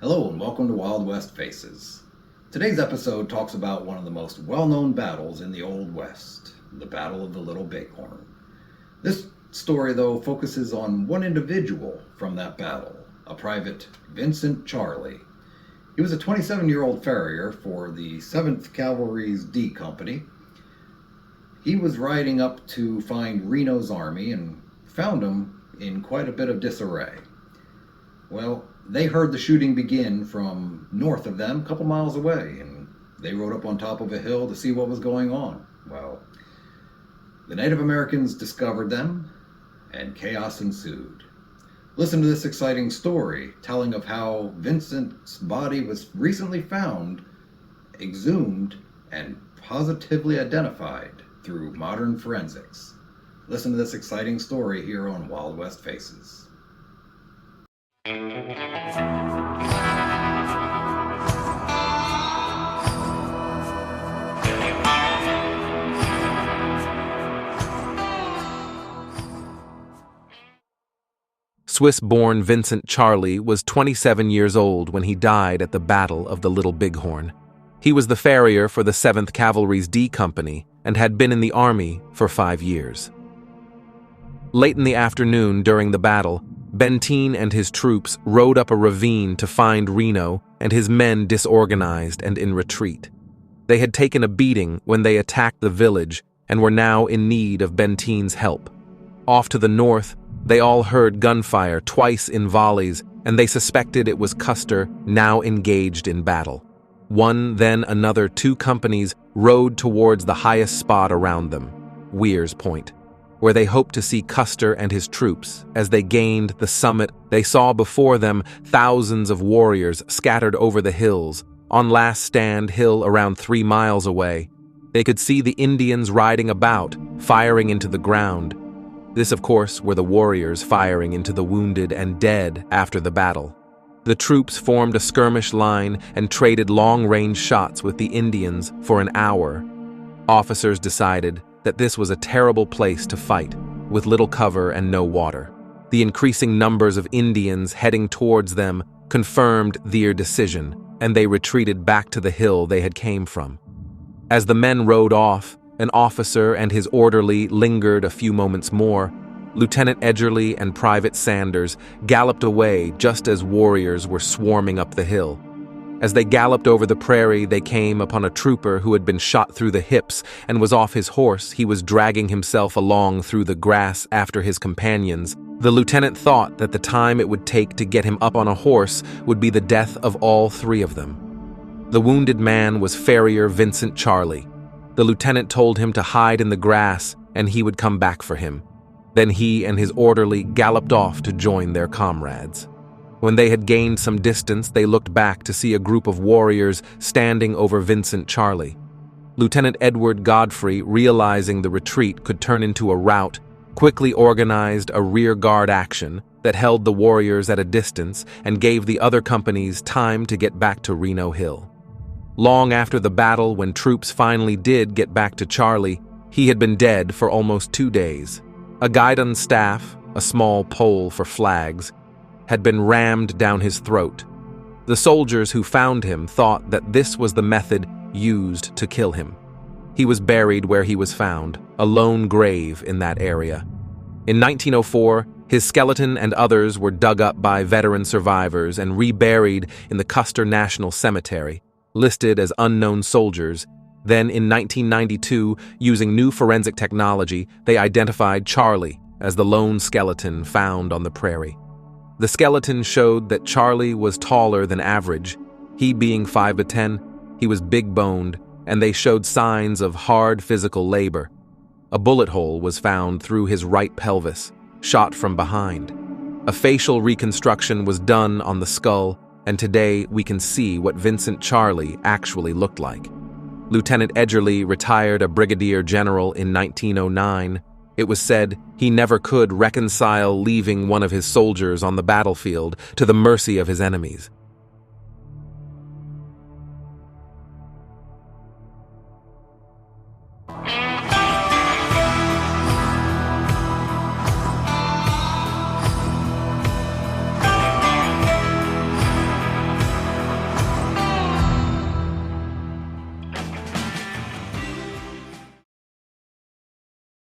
Hello and welcome to Wild West Faces. Today's episode talks about one of the most well-known battles in the Old West, the Battle of the Little Bighorn. This story, though, focuses on one individual from that battle, a Private Vincent Charley. He was a 27-year-old farrier for the 7th Cavalry's D Company. He was riding up to find Reno's army and found him in quite a bit of disarray. Well, they heard the shooting begin from north of them, a couple miles away, and they rode up on top of a hill to see what was going on. Well, the Native Americans discovered them, and chaos ensued. Listen to this exciting story, telling of how Vincent's body was recently found, exhumed, and positively identified through modern forensics. Listen to this exciting story here on Wild West Faces. Swiss-born Vincent Charley was 27 years old when he died at the Battle of the Little Bighorn. He was the farrier for the 7th Cavalry's D Company and had been in the army for 5 years. Late in the afternoon during the battle, Benteen and his troops rode up a ravine to find Reno and his men disorganized and in retreat. They had taken a beating when they attacked the village and were now in need of Benteen's help. Off to the north, they all heard gunfire twice in volleys, and they suspected it was Custer, now engaged in battle. One, then another 2 companies rode towards the highest spot around them, Weir Point, where they hoped to see Custer and his troops. As they gained the summit, they saw before them thousands of warriors scattered over the hills. On Last Stand Hill, around 3 miles away, they could see the Indians riding about, firing into the ground. This, of course, were the warriors firing into the wounded and dead after the battle. The troops formed a skirmish line and traded long-range shots with the Indians for an hour. Officers decided that this was a terrible place to fight, with little cover and no water. The increasing numbers of Indians heading towards them confirmed their decision, and they retreated back to the hill they had came from. As the men rode off, an officer and his orderly lingered a few moments more. Lieutenant Edgerly and Private Sanders galloped away just as warriors were swarming up the hill. As they galloped over the prairie, they came upon a trooper who had been shot through the hips and was off his horse. He was dragging himself along through the grass after his companions. The lieutenant thought that the time it would take to get him up on a horse would be the death of all 3 of them. The wounded man was farrier Vincent Charley. The lieutenant told him to hide in the grass and he would come back for him. Then he and his orderly galloped off to join their comrades. When they had gained some distance, they looked back to see a group of warriors standing over Vincent Charley. Lieutenant Edward Godfrey, realizing the retreat could turn into a rout, quickly organized a rear guard action that held the warriors at a distance and gave the other companies time to get back to Reno Hill. Long after the battle, when troops finally did get back to Charley, he had been dead for almost 2 days. A guidon staff, a small pole for flags, had been rammed down his throat. The soldiers who found him thought that this was the method used to kill him. He was buried where he was found, a lone grave in that area. In 1904, his skeleton and others were dug up by veteran survivors and reburied in the Custer National Cemetery, listed as unknown soldiers. Then in 1992, using new forensic technology, they identified Charley as the lone skeleton found on the prairie. The skeleton showed that Charley was taller than average. He being 5'10", he was big-boned, and they showed signs of hard physical labor. A bullet hole was found through his right pelvis, shot from behind. A facial reconstruction was done on the skull, and today we can see what Vincent Charley actually looked like. Lieutenant Edgerly retired a brigadier general in 1909. It was said he never could reconcile leaving one of his soldiers on the battlefield to the mercy of his enemies.